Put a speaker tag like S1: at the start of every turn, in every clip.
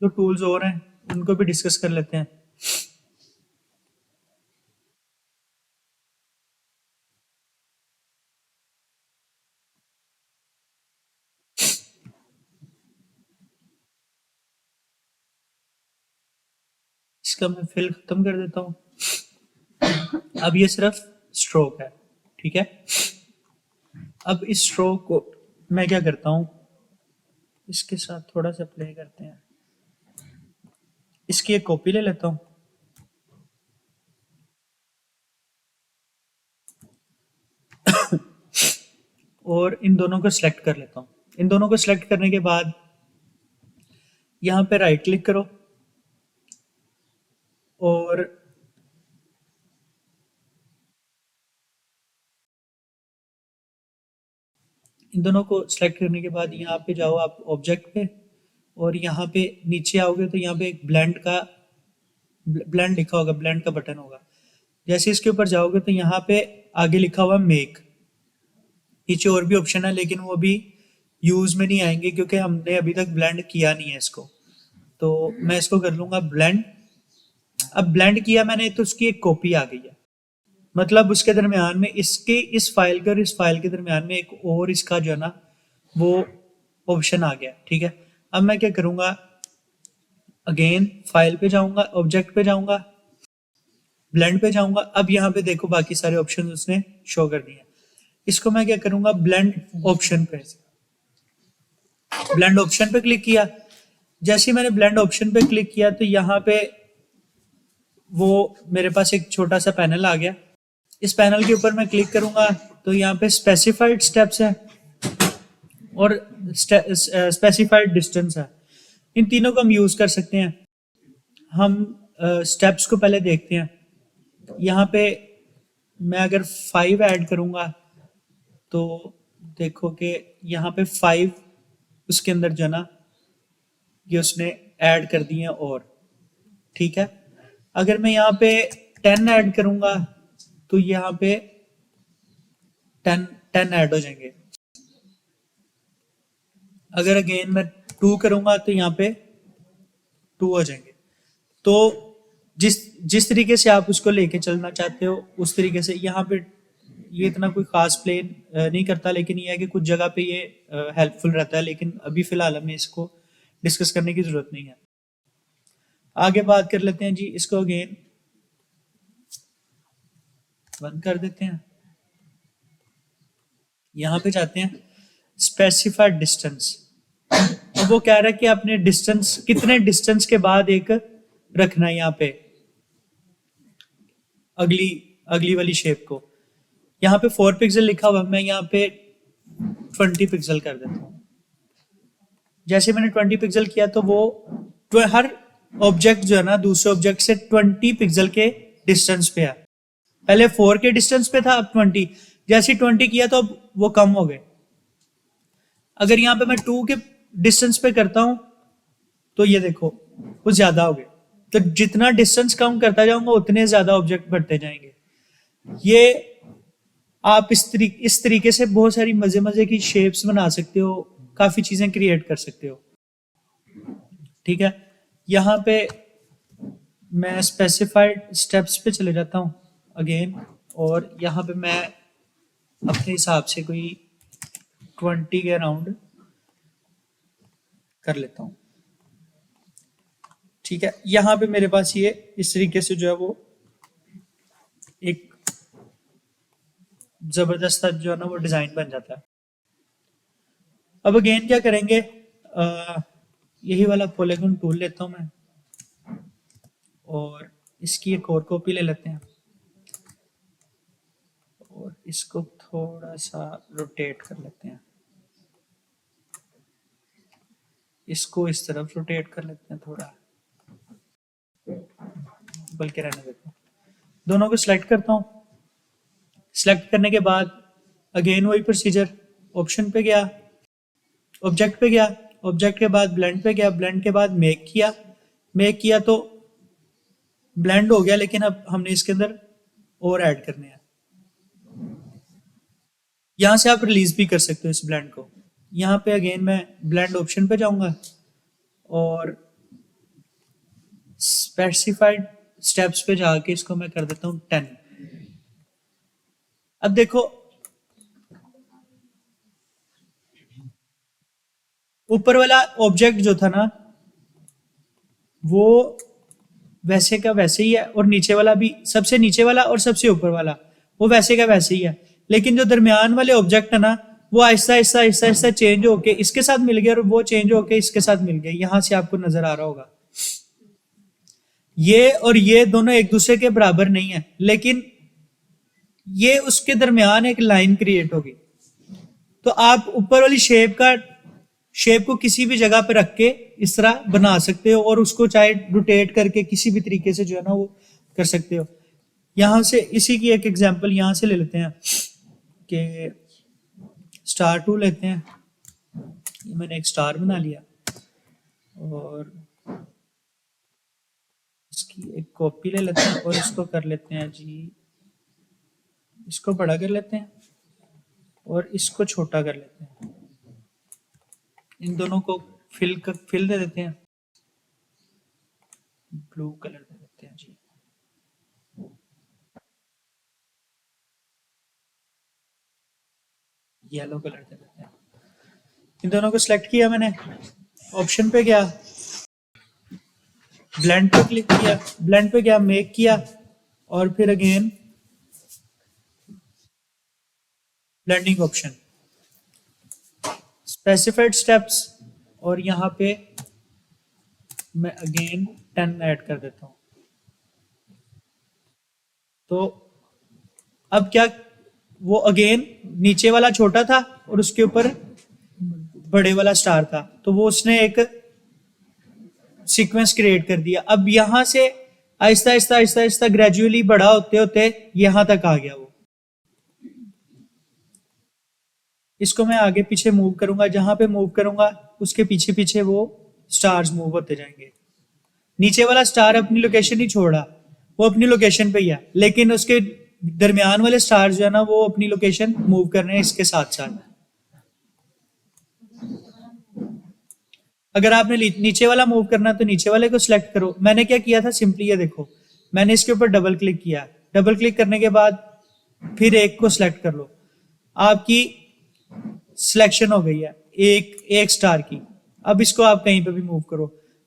S1: जो टूल्स और हैं उनको भी डिस्कस कर लेते हैं। इसका मैं फिल खत्म कर देता हूँ। अब ये सिर्फ स्ट्रोक है, ठीक है। अब इस स्ट्रोक को मैं क्या करता हूँ, इसके साथ थोड़ा सा प्ले करते हैं। इसकी एक कॉपी ले लेता हूँ और इन दोनों को सिलेक्ट कर लेता हूँ। इन दोनों को सिलेक्ट करने के बाद यहाँ पे राइट क्लिक करो और इन दोनों को सिलेक्ट करने के बाद यहाँ पे जाओ आप ऑब्जेक्ट पे, और यहाँ पे नीचे आओगे तो यहाँ पे एक ब्लेंड लिखा होगा, ब्लेंड का बटन होगा। जैसे इसके ऊपर जाओगे तो यहाँ पे आगे लिखा हुआ मेक, नीचे और भी ऑप्शन है लेकिन वो अभी यूज में नहीं आएंगे क्योंकि हमने अभी तक ब्लेंड किया नहीं है इसको। तो मैं इसको कर लूंगा ब्लेंड। अब ब्लेंड किया मैंने तो उसकी एक कॉपी आ गई है, मतलब उसके दरमियान में इसके इस फाइल के और इस फाइल के दरमियान में एक और इसका जो है ना वो ऑप्शन आ गया, ठीक है। अब मैं क्या करूंगा, अगेन फाइल पे जाऊंगा, ऑब्जेक्ट पे जाऊंगा, ब्लेंड पे जाऊंगा। अब यहाँ पे देखो बाकी सारे ऑप्शन उसने शो कर दिए। इसको मैं क्या करूंगा, ब्लेंड ऑप्शन पे क्लिक किया। जैसे ही मैंने ब्लेंड ऑप्शन पे क्लिक किया तो यहाँ पे वो मेरे पास एक छोटा सा पैनल आ गया। इस पैनल के ऊपर मैं क्लिक करूंगा तो यहाँ पे स्पेसिफाइड स्टेप्स है और स्पेसिफाइड डिस्टेंस है। इन तीनों को हम यूज कर सकते हैं। हम स्टेप्स को पहले देखते हैं। यहाँ पे मैं अगर 5 ऐड करूंगा तो देखो कि यहाँ पे 5 उसके अंदर जो ना ये उसने ऐड कर दिए और, ठीक है। अगर मैं यहाँ पे 10 ऐड करूंगा तो यहाँ पे 10 ऐड हो जाएंगे। अगर अगेन मैं 2 करूंगा तो यहाँ पे 2 हो जाएंगे। तो जिस जिस तरीके से आप उसको लेके चलना चाहते हो उस तरीके से। यहाँ पे ये इतना कोई खास प्ले नहीं करता, लेकिन ये है कि कुछ जगह पे ये हेल्पफुल रहता है, लेकिन अभी फिलहाल हमें इसको डिस्कस करने की जरूरत नहीं है। आगे बात कर लेते हैं जी। इसको अगेन बंद कर देते हैं। यहाँ पे जाते हैं स्पेसिफाइड डिस्टेंस। अब वो कह रहा है कि आपने डिस्टेंस कितने डिस्टेंस के बाद एक रखना है यहाँ पे अगली अगली वाली शेप को। यहाँ पे 4 पिक्सल लिखा हुआ, मैं यहाँ पे 20 पिक्सल कर देता हूँ। जैसे मैंने 20 पिक्सल किया तो वो हर ऑब्जेक्ट जो है ना दूसरे ऑब्जेक्ट से 20 पिक्सल के डिस्टेंस पे है। पहले 4 के डिस्टेंस पे था, अब 20। जैसे 20 किया तो अब वो कम हो गए। अगर यहाँ पे मैं 2 के डिस्टेंस पे करता हूं तो ये देखो वो ज्यादा हो गए। तो जितना डिस्टेंस कम करता जाऊंगा उतने ज्यादा ऑब्जेक्ट बढ़ते जाएंगे। ये आप इस तरीके से बहुत सारी मजे मजे की शेप्स बना सकते हो, काफी चीजें क्रिएट कर सकते हो, ठीक है। यहाँ पे मैं स्पेसिफाइड स्टेप्स पे चले जाता हूँ अगेन, और यहाँ पे मैं अपने हिसाब से कोई 20 के अराउंड कर लेता हूँ, ठीक है। यहाँ पे मेरे पास ये इस तरीके से जो है वो एक जबरदस्त जो है ना वो डिजाइन बन जाता है। अब अगेन क्या करेंगे, यही वाला पॉलीगॉन टूल लेता हूं मैं और इसकी एक और कॉपी ले लेते हैं और इसको थोड़ा सा रोटेट कर लेते हैं। इसको इस तरफ रोटेट कर लेते हैं थोड़ा, बल्कि रहने देते हैं। दोनों को सिलेक्ट करता हूँ। सिलेक्ट करने के बाद अगेन वही प्रोसीजर, ऑप्शन पे गया, ऑब्जेक्ट पे गया, ऑब्जेक्ट के बाद ब्लेंड पे गया, ब्लेंड के बाद मेक किया तो ब्लेंड हो गया, लेकिन अब हमने इसके अंदर और ऐड करने हैं। यहां से आप रिलीज भी कर सकते हो इस ब्लेंड को। यहाँ पे अगेन मैं ब्लेंड ऑप्शन पे जाऊंगा और स्पेसिफाइड स्टेप्स पे जाके इसको मैं कर देता हूँ 10। अब देखो ऊपर वाला ऑब्जेक्ट जो था ना वो वैसे का वैसे ही है, और नीचे वाला भी, सबसे नीचे वाला और सबसे ऊपर वाला वो वैसे का वैसे ही है। लेकिन जो दरमियान वाले ऑब्जेक्ट है ना वो आहिस्ता आहिस्ता आहिस्ता आहिस्ता चेंज होके इसके साथ मिल गया, और वो चेंज होके इसके साथ मिल गया। यहां से आपको नजर आ रहा होगा ये और ये दोनों एक दूसरे के बराबर नहीं है, लेकिन ये उसके दरमियान एक लाइन क्रिएट होगी। तो आप ऊपर वाली शेप को किसी भी जगह पे रख के इस तरह बना सकते हो, और उसको चाहे रोटेट करके किसी भी तरीके से जो है ना वो कर सकते हो। यहां से इसी की एक एग्जांपल यहां से ले लेते हैं कि स्टार टूल लेते हैं। मैंने एक स्टार बना लिया और इसकी एक कॉपी ले लेते हैं और इसको कर लेते हैं जी, इसको बड़ा कर लेते हैं और इसको छोटा कर लेते हैं। इन दोनों को फिल दे देते हैं, ब्लू कलर दे देते हैं जी। येलो कलर दे देते हैं। इन दोनों को सिलेक्ट किया मैंने, ऑप्शन पे गया, ब्लेंड पे क्लिक किया, ब्लेंड पे गया, मेक किया, और फिर again blending option, specified steps, और यहां पे मैं अगेन 10 ऐड कर देता हूं। तो अब क्या, वो अगेन नीचे वाला छोटा था और उसके ऊपर बड़े वाला स्टार था, तो वो उसने एक सीक्वेंस क्रिएट कर दिया। अब यहां से आहिस्ता आहिस्ता आहिस्ता आहिस्ता ग्रेजुअली बड़ा होते होते यहां तक आ गया वो। इसको मैं आगे पीछे मूव करूंगा, जहां पे मूव करूंगा उसके पीछे पीछे वो स्टार्स मूव होते जाएंगे। नीचे वाला स्टार अपनी लोकेशन नहीं छोड़ा, वो अपनी लोकेशन पे ही है, लेकिन उसके दरमियान वाले स्टार जो है ना वो अपनी लोकेशन मूव कर रहे हैं इसके साथ साथ। अगर आपने नीचे वाला मूव करना है तो नीचे वाले को सिलेक्ट करो। मैंने क्या किया था, सिंपली ये देखो, मैंने इसके ऊपर डबल क्लिक किया, डबल क्लिक करने के बाद फिर एक को सिलेक्ट कर लो, आपकी सिलेक्शन हो गई है एक स्टार की। अब इसको आप कहीं पे भी मूव करो।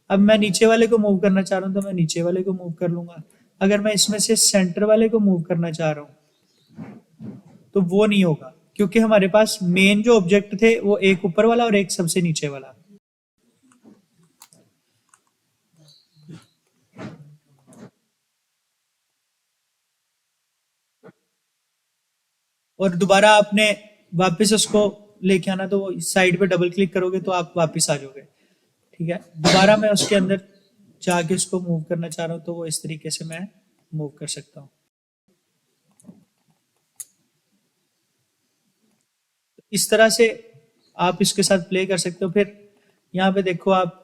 S1: अब मैं नीचे वाले को मूव करना चाह रहा हूं तो मैं नीचे वाले को मूव कर लूंगा। अगर मैं इसमें से सेंटर वाले को मूव करना चाह रहा हूं तो वो नहीं होगा, क्योंकि हमारे पास मेन जो ऑब्जेक्ट थे वो एक ऊपर वाला और एक सबसे नीचे वाला। और दोबारा आपने वापस उसको लेके आना, तो वो साइड पे डबल क्लिक करोगे तो आप वापस आ जाओगे। ठीक है, दोबारा मैं उसके अंदर जाके उसको मूव करना चाह रहा हूं तो वो इस तरीके से मैं मूव कर सकता हूं। इस तरह से आप इसके साथ प्ले कर सकते हो। फिर यहाँ पे देखो आप,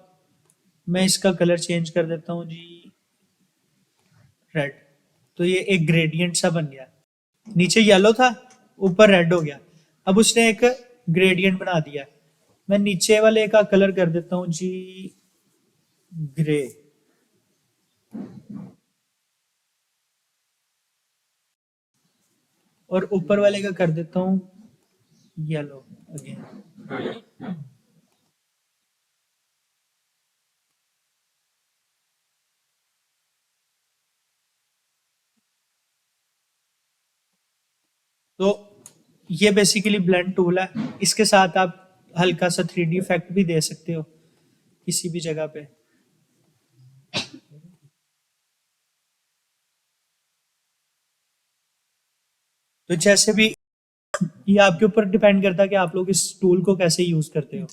S1: मैं इसका कलर चेंज कर देता हूँ जी रेड, तो ये एक ग्रेडियंट सा बन गया। नीचे येलो था, ऊपर रेड हो गया। अब उसने एक ग्रेडियंट बना दिया। मैं नीचे वाले का कलर कर देता हूं जी ग्रे, और ऊपर वाले का कर देता हूं येलो अगेन। तो ये बेसिकली ब्लेंड टूल है। इसके साथ आप हल्का सा 3D इफेक्ट भी दे सकते हो किसी भी जगह पे। तो जैसे भी, ये आपके ऊपर डिपेंड करता है कि आप लोग इस टूल को कैसे यूज करते हो।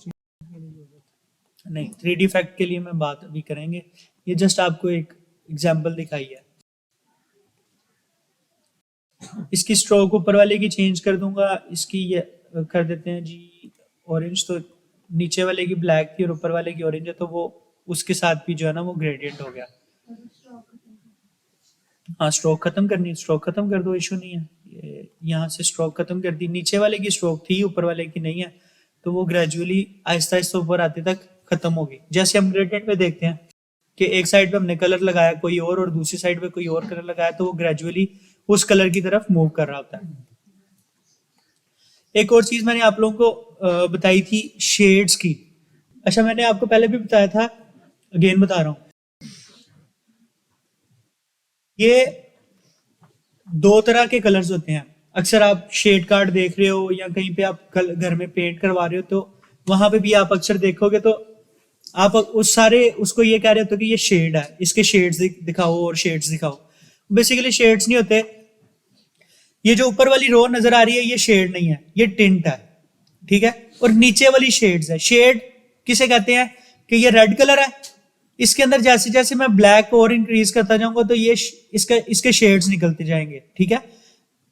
S1: नहीं, 3D इफेक्ट के लिए मैं बात अभी करेंगे, ये जस्ट आपको एक एग्जांपल दिखाई है। इसकी स्ट्रोक ऊपर वाले की चेंज कर दूंगा, इसकी ये कर देते हैं जी ऑरेंज। तो नीचे वाले की ब्लैक थी और ऊपर वाले की ऑरेंज है, तो वो उसके साथ भी जो है ना वो ग्रेडियंट हो गया। हाँ, स्ट्रोक खत्म करनी, स्ट्रोक खत्म कर दो, इशू नहीं है। यहाँ से स्ट्रोक खत्म कर दी, नीचे वाले की स्ट्रोक थी ऊपर वाले की नहीं है, तो वो ग्रेजुअली आहिस्ता आहिस्ता ऊपर आते तक खत्म होगी, जैसे हम ग्रेडियंट में देखते हैं। कि एक साइड पे हमने कलर लगाया कोई और दूसरी साइड पे कोई और कलर लगाया, तो वो ग्रेजुअली उस कलर की तरफ मूव कर रहा होता है। एक और चीज मैंने आप लोगों को बताई थी शेड्स की। अच्छा, मैंने आपको पहले भी बताया था, अगेन बता रहा हूं, ये दो तरह के कलर्स होते हैं। अक्सर आप शेड कार्ड देख रहे हो या कहीं पे आप घर में पेंट करवा रहे हो, तो वहां पे भी आप अक्सर देखोगे तो आप उस सारे उसको ये कह रहे होते हो कि ये शेड है, इसके शेड्स दिखाओ और शेड्स दिखाओ। बेसिकली शेड्स नहीं होते, ये जो ऊपर वाली रो नजर आ रही है ये शेड नहीं है, ये टिंट है, ठीक है। और नीचे वाली शेड्स है। शेड किसे कहते हैं कि ये रेड कलर है, इसके अंदर जैसे जैसे मैं ब्लैक और इंक्रीज करता जाऊंगा तो ये इसके शेड्स निकलते जाएंगे, ठीक है।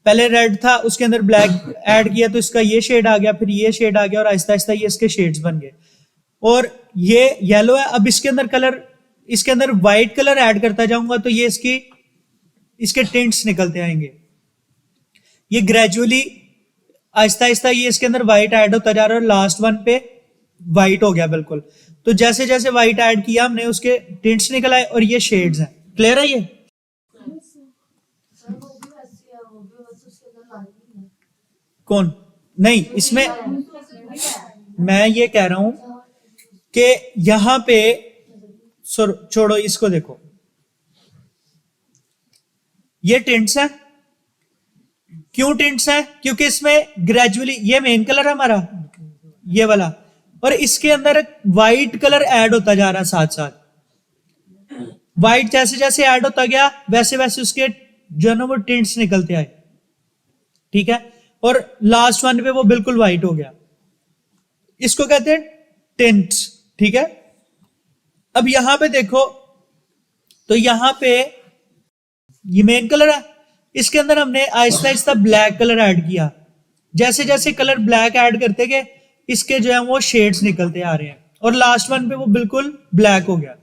S1: पहले रेड था, उसके अंदर ब्लैक ऐड किया तो इसका ये शेड आ गया, फिर ये शेड आ गया और आहिस्ता आहिस्ता ये इसके शेड्स बन गए। और ये येलो है, अब इसके अंदर कलर, इसके अंदर व्हाइट कलर ऐड करता जाऊंगा तो ये इसके टिंट्स निकलते आएंगे। ये ग्रेजुअली आहिस्ता आहिस्ता ये इसके अंदर व्हाइट ऐड होता जा रहा है और लास्ट वन पे व्हाइट हो गया बिल्कुल। तो जैसे जैसे व्हाइट ऐड किया हमने उसके टिंट्स निकल आए और ये शेड्स हैं। क्लियर है ये? कौन? नहीं, इसमें मैं ये कह रहा हूं कि यहां पे छोड़ो इसको, देखो ये टिंट्स है। क्यों टिंट्स है? क्योंकि इसमें ग्रेजुअली ये मेन कलर है हमारा, ये वाला, और इसके अंदर व्हाइट कलर ऐड होता जा रहा है साथ साथ। व्हाइट जैसे जैसे ऐड होता गया वैसे वैसे उसके जो है ना वो टिंट्स निकलते आए, ठीक है। और लास्ट वन पे वो बिल्कुल व्हाइट हो गया, इसको कहते हैं टिंट्स, ठीक है। अब यहां पे देखो तो यहां पे ये मेन कलर है, इसके अंदर हमने Aahista Aahista black colour add किया। जैसे जैसे कलर ब्लैक ऐड करते गए इसके जो है वो शेड्स निकलते आ रहे हैं और लास्ट वन पे वो बिल्कुल ब्लैक हो गया।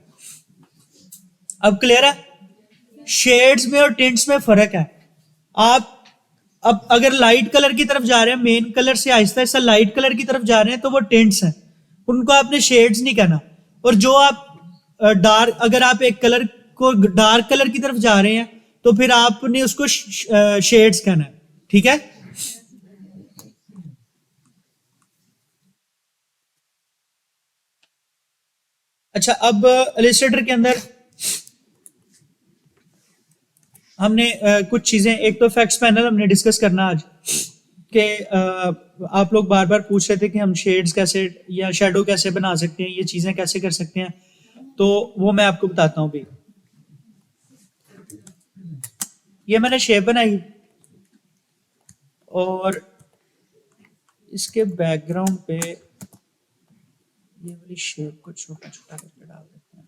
S1: अब क्लियर है? शेड्स में और टिंट्स में फर्क है। आप अब अगर लाइट कलर की तरफ जा रहे हैं, मेन कलर से आहिस्ता आहिस्ता लाइट कलर की तरफ जा रहे हैं तो वो टिंट्स हैं, उनको आपने शेड्स नहीं कहना। और जो आप डार्क, अगर आप एक कलर को डार्क कलर की तरफ जा रहे हैं तो फिर आपने उसको शेड्स कहना है, ठीक है। अच्छा, अब इलस्ट्रेटर के अंदर हमने कुछ चीजें, एक तो इफेक्ट्स पैनल हमने डिस्कस करना आज कि आप लोग बार बार पूछ रहे थे कि हम शेड्स कैसे या शेडो कैसे बना सकते हैं, ये चीजें कैसे कर सकते हैं, तो वो मैं आपको बताता हूं। भी ये मैंने शेप बनाई और इसके बैकग्राउंड पे ये वाली शेप को छोटा छोटा करके डाल देते हैं।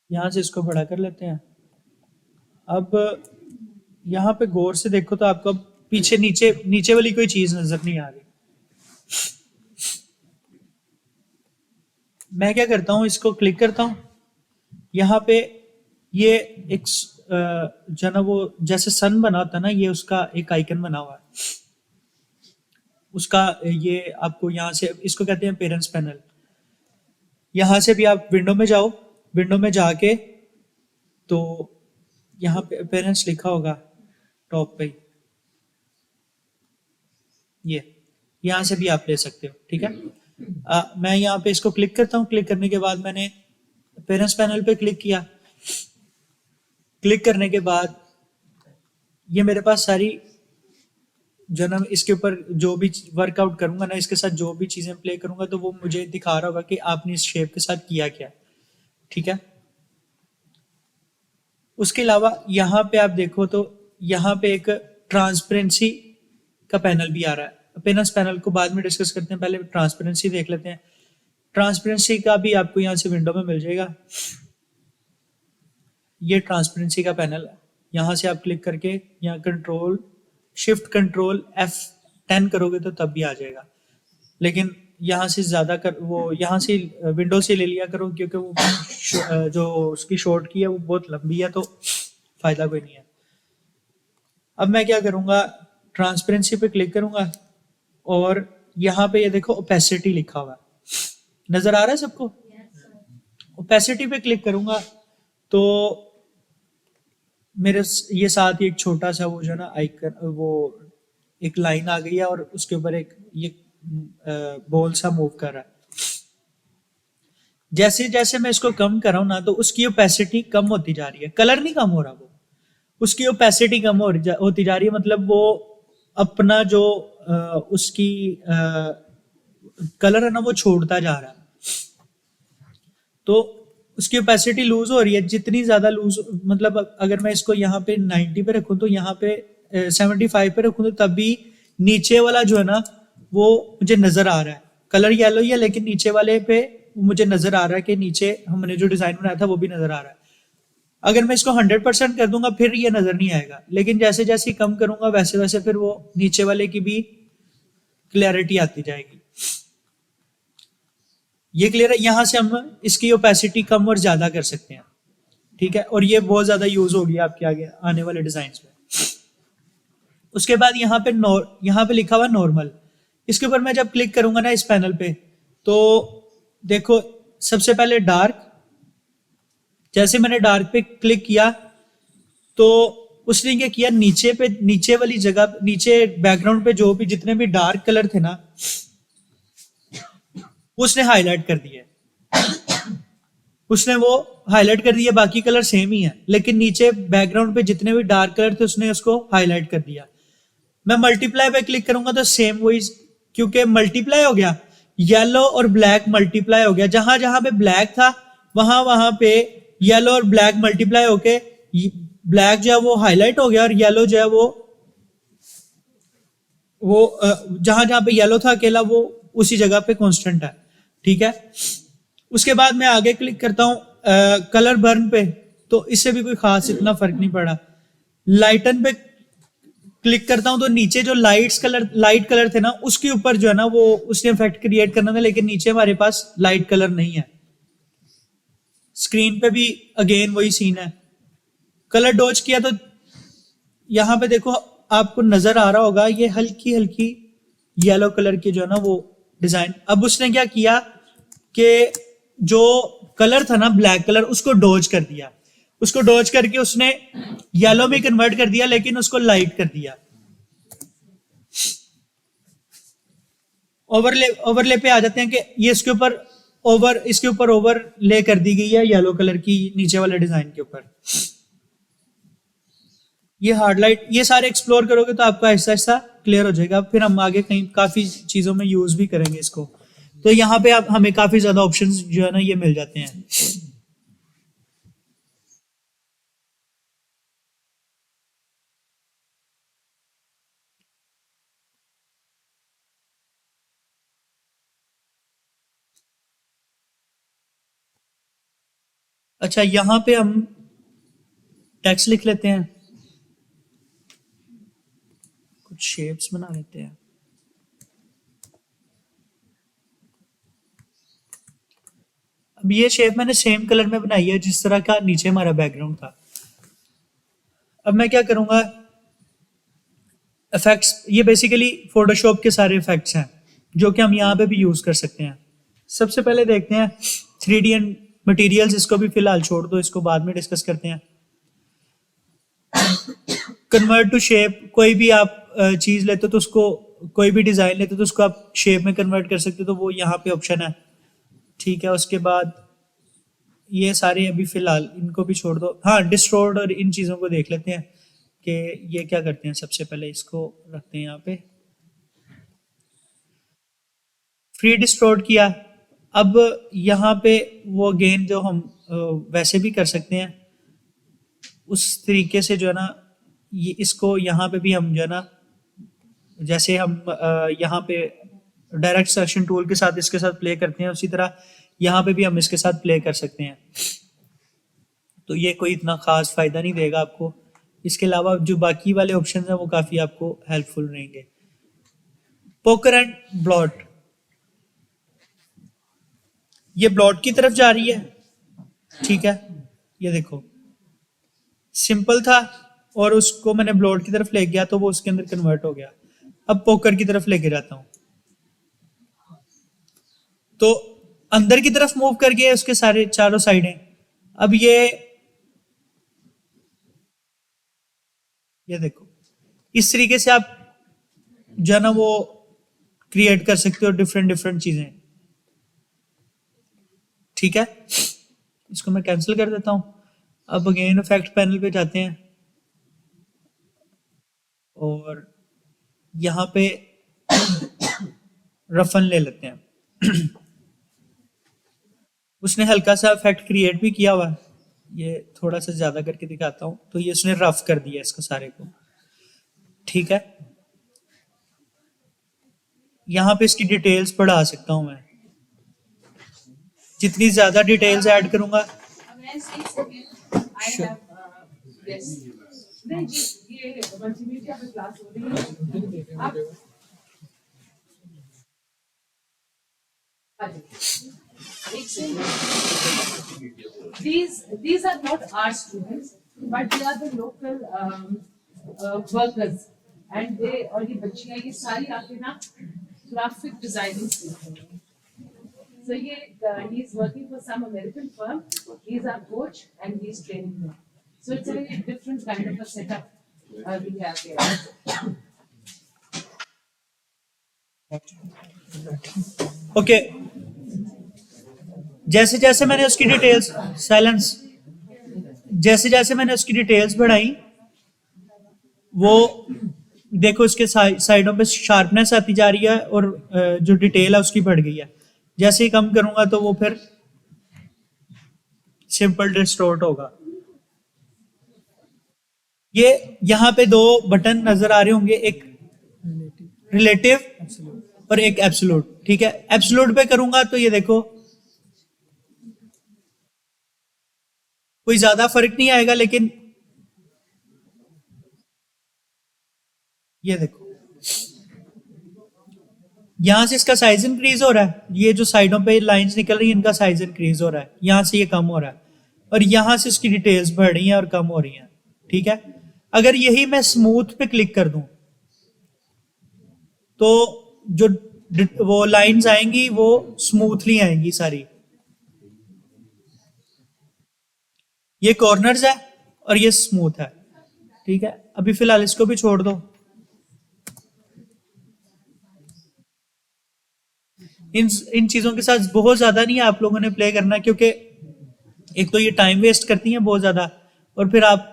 S1: यहां से इसको बड़ा कर लेते हैं। अब यहां पे गौर से देखो तो आपको पीछे नीचे नीचे वाली कोई चीज नजर नहीं आ रही। मैं क्या करता हूं, इसको क्लिक करता हूं, यहां पे ये एक जो ना वो जैसे सन बना होता है ना, ये उसका एक आइकन बना हुआ है उसका। ये आपको यहां से, इसको कहते हैं पेरेंट्स पैनल। यहां से भी आप विंडो में जाओ, विंडो में जाके तो यहाँ पे पेरेंट्स लिखा होगा टॉप पे, ये यहां से भी आप ले सकते हो, ठीक है। मैं यहाँ पे इसको क्लिक करता हूँ। क्लिक करने के बाद मैंने पेरेंट्स पैनल पे क्लिक किया। क्लिक करने के बाद ये मेरे पास सारी जो ना इसके ऊपर जो भी वर्कआउट करूंगा ना, इसके साथ जो भी चीजें प्ले करूंगा तो वो मुझे दिखा रहा होगा कि आपने इस शेप के साथ किया क्या। ठीक है। उसके अलावा यहाँ पे आप देखो तो यहाँ पे एक ट्रांसपेरेंसी का पैनल भी आ रहा है। अपेयरेंस पैनल को बाद में डिस्कस करते हैं, पहले ट्रांसपेरेंसी देख लेते हैं। ट्रांसपेरेंसी का भी आपको यहाँ से विंडो में मिल जाएगा। ये ट्रांसपेरेंसी का पैनल है। यहाँ से आप क्लिक करके यहाँ कंट्रोल शिफ्ट कंट्रोल F10 करोगे तो तब भी आ जाएगा, लेकिन यहाँ से ज़्यादा कर वो यहाँ से विंडो से ले लिया करो, क्योंकि वो जो उसकी शॉर्ट की है वो बहुत लंबी है, तो फायदा कोई नहीं है। अब मैं क्या करूँगा, ट्रांसपेरेंसी पे क्लिक करूँगा और यहाँ पे ये देखो ओपेसिटी लिखा हुआ है, नजर आ रहा है सबको? ओपेसिटी पे क्लिक करूँगा तो मेरे ये साथ ही एक छोटा सा वो जो ना आइकन, वो एक लाइन आ गई है और उसके ऊपर एक ये बॉल सा मूव कर रहा है। जैसे जैसे मैं इसको कम कर रहा हूं ना, तो उसकी ओपेसिटी कम होती जा रही है। कलर नहीं कम हो रहा, वो उसकी ओपेसिटी कम होती जा रही है। मतलब वो अपना जो उसकी कलर है ना वो छोड़ता जा रहा है, तो उसकी ओपेसिटी लूज हो रही है। जितनी ज्यादा लूज, मतलब अगर मैं इसको यहाँ पे 90 पे रखूं तो यहाँ पे 75 पे रखूं तो तब भी नीचे वाला जो है ना वो मुझे नजर आ रहा है। कलर येलो ही है लेकिन नीचे वाले पे मुझे नजर आ रहा है कि नीचे हमने जो डिजाइन बनाया था वो भी नजर आ रहा है। अगर मैं इसको 100% कर दूंगा फिर ये नजर नहीं आएगा, लेकिन जैसे जैसे कम करूंगा वैसे वैसे फिर वो नीचे वाले की भी क्लैरिटी आती जाएगी। ये क्लियर है? यहां से हम इसकी ओपेसिटी कम और ज्यादा कर सकते हैं। ठीक है, और ये बहुत ज्यादा यूज होगी आपके आगे आने वाले डिजाइन में। उसके बाद यहाँ पे लिखा हुआ नॉर्मल, इसके ऊपर मैं जब क्लिक करूंगा ना इस पैनल पे, तो देखो सबसे पहले डार्क, जैसे मैंने डार्क पे क्लिक किया तो उसने क्या किया, नीचे पे नीचे वाली जगह, नीचे बैकग्राउंड पे जो भी जितने भी डार्क कलर थे ना उसने हाईलाइट कर दिए। उसने वो हाईलाइट कर दिया, बाकी कलर सेम ही है लेकिन नीचे बैकग्राउंड पे जितने भी डार्क कलर थे उसने उसको हाईलाइट कर दिया। मैं मल्टीप्लाई पे क्लिक करूंगा तो सेम वही, क्योंकि मल्टीप्लाई हो गया, येलो और ब्लैक मल्टीप्लाई हो गया। जहां जहां पे ब्लैक था वहां वहां पे येलो और ब्लैक मल्टीप्लाई होके ब्लैक जो है वो हाईलाइट हो गया और येलो जो है वो जहां जहां पे येलो था अकेला वो उसी जगह पे कांस्टेंट है। ठीक है, उसके बाद मैं आगे क्लिक करता हूं कलर बर्न पे, तो इससे भी कोई खास इतना फर्क नहीं पड़ा। लाइटन पे क्लिक करता हूं तो नीचे जो लाइट कलर थे ना उसके ऊपर जो है ना वो उसने इफेक्ट क्रिएट करना था, लेकिन नीचे हमारे पास लाइट कलर नहीं है। स्क्रीन पे भी अगेन वही सीन है। कलर डॉज किया तो यहां पे देखो आपको नजर आ रहा होगा ये हल्की हल्की येलो कलर की जो है ना वो डिजाइन। अब उसने क्या किया कि जो कलर था ना ब्लैक कलर उसको डॉज कर दिया, उसको डॉज करके उसने येलो में कन्वर्ट कर दिया लेकिन उसको लाइट कर दिया। ओवरले पे आ जाते हैं कि ये इसके ऊपर ओवरले कर दी गई है येलो कलर की नीचे वाले डिजाइन के ऊपर। ये हार्ड लाइट, ये सारे एक्सप्लोर करोगे तो आपको ऐसा ऐसा क्लियर हो जाएगा। फिर हम आगे कहीं काफी चीजों में यूज भी करेंगे इसको। तो यहाँ पे आप हमें काफी ज्यादा ऑप्शंस जो है ना ये मिल जाते हैं। अच्छा, यहाँ पे हम टेक्स्ट लिख लेते हैं, कुछ शेप्स बना लेते हैं। अब ये शेप मैंने सेम कलर में बनाई है जिस तरह का नीचे हमारा बैकग्राउंड था। अब मैं क्या करूंगा, इफेक्ट्स, ये बेसिकली फोटोशॉप के सारे इफेक्ट्स हैं जो कि हम यहाँ पे भी यूज कर सकते हैं। सबसे पहले देखते हैं 3D एंड मटेरियल्स, इसको भी फिलहाल छोड़ दो, इसको बाद में डिस्कस करते हैं। कन्वर्ट टू शेप, कोई भी आप चीज लेते हो तो उसको, कोई भी डिजाइन लेते हो तो उसको आप शेप में कन्वर्ट कर सकते हो, तो वो यहाँ पे ऑप्शन है। ठीक है, उसके बाद ये सारे अभी फिलहाल इनको भी छोड़ दो। हाँ, डिस्टोर्ट और इन चीजों को देख लेते हैं। कि ये क्या करते हैं, सबसे पहले इसको रखते हैं यहाँ पे, फ्री डिस्टोर्ट किया। अब यहाँ पे वो गेन जो हम वैसे भी कर सकते हैं उस तरीके से, जो है ना, ये इसको यहाँ पे भी हम जो है ना, जैसे हम यहाँ पे डायरेक्ट सिलेक्शन टूल के साथ इसके साथ प्ले करते हैं, उसी तरह यहाँ पे भी हम इसके साथ प्ले कर सकते हैं। तो ये कोई इतना खास फायदा नहीं देगा आपको। इसके अलावा जो बाकी वाले ऑप्शन हैं वो काफी आपको हेल्पफुल रहेंगे। पोकर एंड ब्लॉट, ये ब्लॉट की तरफ जा रही है, ठीक है। ये देखो, सिंपल था और उसको मैंने ब्लॉट की तरफ ले गया तो वो उसके अंदर कन्वर्ट हो गया। अब पोकर की तरफ लेके जाता हूं तो अंदर की तरफ मूव कर गए उसके सारे चारों साइडें। अब ये देखो, इस तरीके से आप जो है ना वो क्रिएट कर सकते हो डिफरेंट डिफरेंट चीजें, ठीक है। इसको मैं कैंसिल कर देता हूं। अब अगेन इफेक्ट पैनल पे जाते हैं और यहाँ पे रफन ले लेते हैं। उसने हल्का सा इफेक्ट क्रिएट भी किया हुआ है, ये थोड़ा सा ज्यादा करके दिखाता हूं, तो ये उसने रफ कर दिया इसको सारे को, ठीक है। यहाँ पे इसकी डिटेल्स बढ़ा सकता हूं मैं, जितनी ज्यादा डिटेल्स ऐड करूंगा।
S2: These are not our students, but they are the local workers, and they और ये बच्चियाँ ये सारी आके ना graphic designing सीख रही हैं. So he is working for some American firm. He is our coach and he is training them. So it's a very different kind of a setup we have here.
S1: Okay, जैसे जैसे मैंने उसकी details, silence, जैसे जैसे मैंने उसकी details बढ़ाई, वो देखो उसके साइडों पे शार्पनेस आती जा रही है और जो डिटेल है उसकी बढ़ गई है। जैसे ही कम करूंगा तो वो फिर सिंपल डिस्टोर्ट होगा। ये यहाँ पे दो बटन नजर आ रहे होंगे, एक रिलेटिव और एक एब्सोल्यूट, ठीक है। एब्सोल्यूट पे करूंगा तो ये देखो कोई ज्यादा फर्क नहीं आएगा, लेकिन ये देखो यहां से इसका साइज इंक्रीज हो रहा है, ये जो साइडों पे लाइंस निकल रही हैं इनका साइज इंक्रीज हो रहा है, यहां से ये कम हो रहा है, और यहां से इसकी डिटेल्स बढ़ रही हैं और कम हो रही हैं, ठीक है। अगर यही मैं स्मूथ पे क्लिक कर दूं तो जो वो लाइंस आएंगी वो स्मूथली आएंगी सारी। ये कॉर्नर्स है और ये स्मूथ है, ठीक है। अभी फिलहाल इसको भी छोड़ दो। इन चीजों के साथ बहुत ज्यादा नहीं आप लोगों ने प्ले करना, क्योंकि एक तो ये टाइम वेस्ट करती हैं बहुत ज्यादा, और फिर आप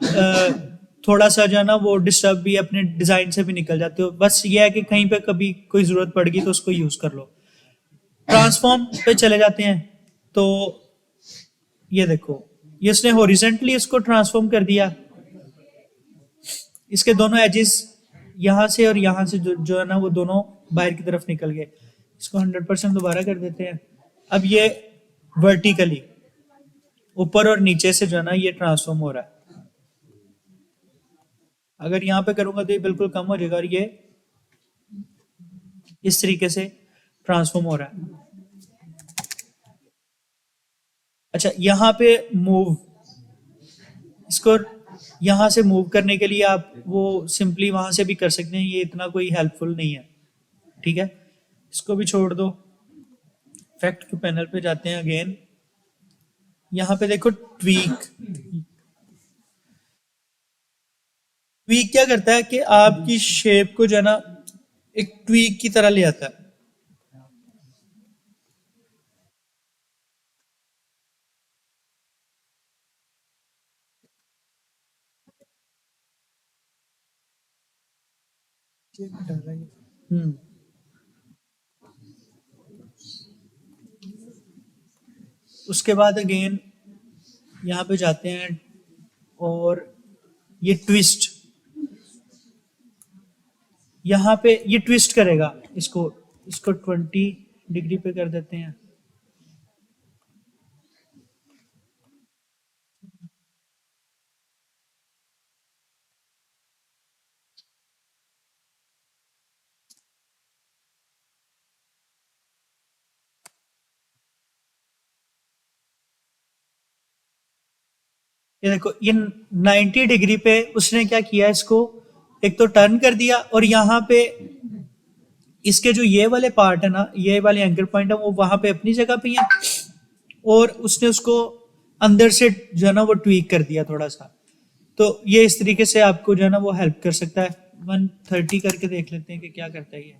S1: थोड़ा सा जो है ना वो डिस्टर्ब भी अपने डिजाइन से भी निकल जाते हो। बस ये है कि कहीं पे कभी कोई जरूरत पड़ गई तो उसको यूज कर लो। ट्रांसफॉर्म पे चले जाते हैं तो ये देखो, ये इसने हॉरिजेंटली इसको ट्रांसफॉर्म कर दिया। इसके दोनों एजेस यहां से और यहां से जो है ना वो दोनों बाहर की तरफ निकल गए। इसको 100% दोबारा कर देते हैं। अब ये वर्टिकली ऊपर और नीचे से जो है ना ये ट्रांसफॉर्म हो रहा है। अगर यहां पे करूंगा तो ये बिल्कुल कम हो जाएगा और ये इस तरीके से ट्रांसफॉर्म हो रहा है। अच्छा, यहां पे मूव, इसको यहां से मूव करने के लिए आप वो सिंपली वहां से भी कर सकते हैं, ये इतना कोई हेल्पफुल नहीं है, ठीक है। इसको भी छोड़ दो। इफेक्ट के पैनल पे जाते हैं अगेन, यहां पे देखो ट्वीक। ट्वीक क्या करता है कि आपकी शेप को जो है ना एक ट्वीक की तरह ले आता है। हम्म उसके बाद अगेन यहाँ पे जाते हैं और ये ट्विस्ट, यहाँ पे ये ट्विस्ट करेगा इसको, इसको 20 डिग्री पे कर देते हैं। ये देखो ये 90 डिग्री पे उसने क्या किया, इसको एक तो टर्न कर दिया और यहाँ पे इसके जो ये वाले पार्ट है ना, ये वाले एंकर पॉइंट है वो वहां पे अपनी जगह पे ही है, और उसने उसको अंदर से जो है ना वो ट्वीक कर दिया थोड़ा सा। तो ये इस तरीके से आपको जो है ना वो हेल्प कर सकता है। 130 करके देख लेते हैं कि क्या करता है ये।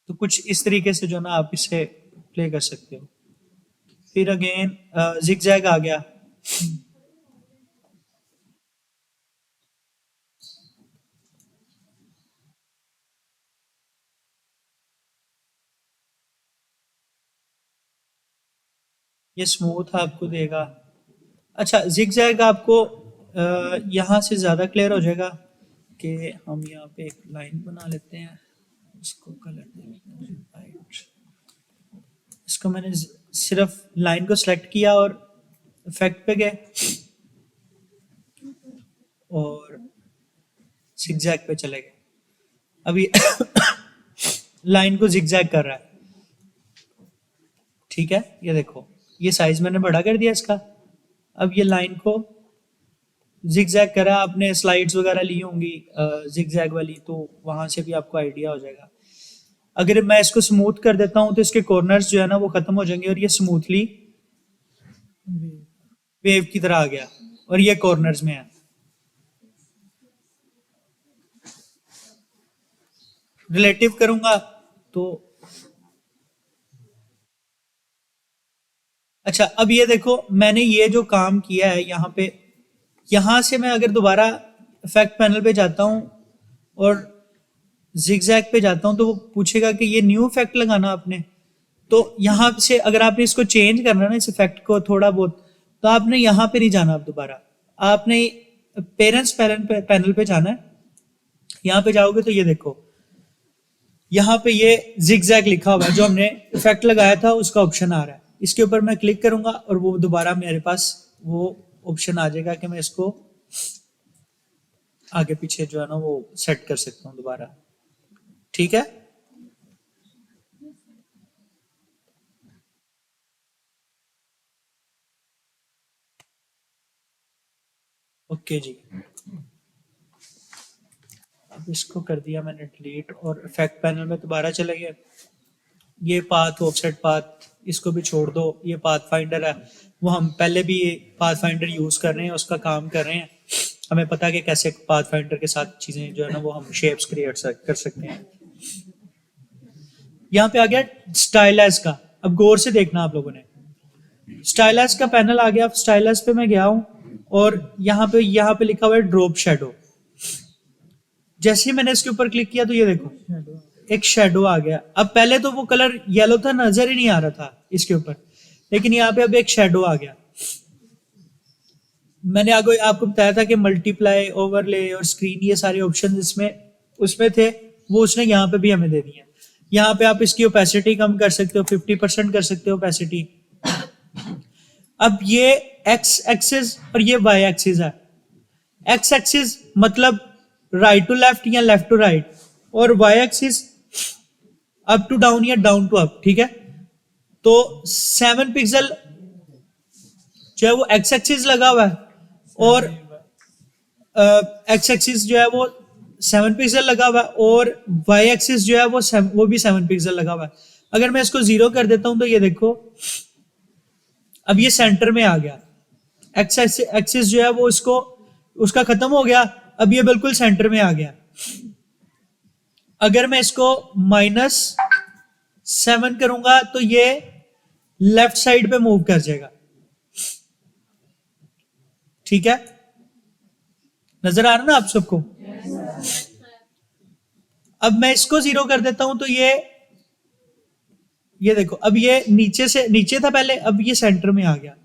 S1: तो कुछ इस तरीके से जो है ना आप इसे प्ले कर सकते हो। फिर अगेन जिगजैग आ गया, ये स्मूथ आपको देगा। अच्छा जिगजैग आपको यहाँ से ज़्यादा क्लियर हो जाएगा कि हम यहाँ पे एक लाइन बना लेते हैं, इसको कलर दे देते हैं वाइट। इसको मैंने सिर्फ लाइन को सिलेक्ट किया और इफेक्ट पे गए और जिगजैग पे चले गए। अभी लाइन को जिगजैग कर रहा है, ठीक है। ये देखो ये साइज मैंने बड़ा कर दिया इसका। अब ये लाइन को जिगजैग करा, आपने स्लाइड्स वगैरह ली होंगी जिगजैग वाली, तो वहां से भी आपको आइडिया हो जाएगा। अगर मैं इसको स्मूथ कर देता हूं तो इसके कॉर्नर्स जो है ना वो खत्म हो जाएंगे और ये स्मूथली वेव की तरह आ गया और ये कॉर्नर्स में है। रिलेटिव करूंगा तो अच्छा, अब ये देखो मैंने ये जो काम किया है यहाँ पे, यहाँ से मैं अगर दोबारा इफेक्ट पैनल पे जाता हूँ और जिगजैग पे जाता हूँ तो वो पूछेगा कि ये न्यू इफेक्ट लगाना आपने। तो यहाँ से अगर आपने इसको चेंज करना ना इस इफेक्ट को थोड़ा बहुत, तो आपने यहाँ पे नहीं जाना, अब दोबारा आपने पेरेंट्स पैनल पे जाना है। यहाँ पे जाओगे तो ये देखो यहाँ पे ये जिगजैग लिखा हुआ है, जो हमने इफेक्ट लगाया था उसका ऑप्शन आ रहा है। इसके ऊपर मैं क्लिक करूंगा और वो दोबारा मेरे पास वो ऑप्शन आ जाएगा कि मैं इसको आगे पीछे जो है ना वो सेट कर सकता हूँ दोबारा, ठीक है। ओके जी, अब इसको कर दिया मैंने डिलीट और इफेक्ट पैनल में दोबारा चले गए। ये पाथ ऑफसेट पाथ इसको भी छोड़ दो, ये पाथ फाइंडर है, वो हम पहले भी पाथ फाइंडर यूज कर रहे हैं, उसका काम कर रहे हैं। हमें पता है कि कैसे पाथ फाइंडर के साथ चीजें जो है ना वो हम शेप्स क्रिएट कर सकते हैं। यहाँ पे आ गया स्टाइलस का, अब गौर से देखना आप लोगों ने, स्टाइलस का पैनल आ गया। स्टाइलस पे मैं गया हूं और यहाँ पे लिखा हुआ है ड्रॉप शेडो। जैसे ही मैंने इसके ऊपर क्लिक किया तो ये देखो एक शेडो आ गया। अब पहले तो वो कलर येलो था, नजर ही नहीं आ रहा था इसके ऊपर, लेकिन यहाँ पे अब एक शेडो आ गया। मैंने आगे आपको बताया था कि मल्टीप्लाई, ओवरले और स्क्रीन ये सारे ऑप्शन इसमें उसमें थे, वो उसने यहाँ पे भी हमें दे दिए। यहाँ पे आप इसकी ओपेसिटी कम कर सकते हो, 50% कर सकते हो ओपेसिटी। अब ये एक्स एक्सिस और ये वाई एक्सिस है। एक्स एक्सिस मतलब राइट टू लेफ्ट या लेफ्ट टू राइट, और Y axis up to down या डाउन टू अप, ठीक है। तो 7 पिक्सल जो है वो एक्स एक्सिस लगा हुआ है और एक्स एक्सिस जो है वो 7 पिक्सल लगा हुआ है और वाई एक्सिस जो है वो भी 7 पिक्सल लगा हुआ है। अगर मैं इसको 0 कर देता हूं तो ये देखो अब ये सेंटर में आ गया। एक्स एक्सिस जो है वो इसको उसका खत्म हो गया, अब ये बिल्कुल सेंटर में आ गया। अगर मैं इसको -7 करूंगा तो ये लेफ्ट साइड पे मूव कर जाएगा, ठीक है। नजर आ रहा ना आप सबको? अब मैं इसको 0 कर देता हूं तो ये देखो, अब ये नीचे से नीचे था पहले, अब ये सेंटर में आ गया।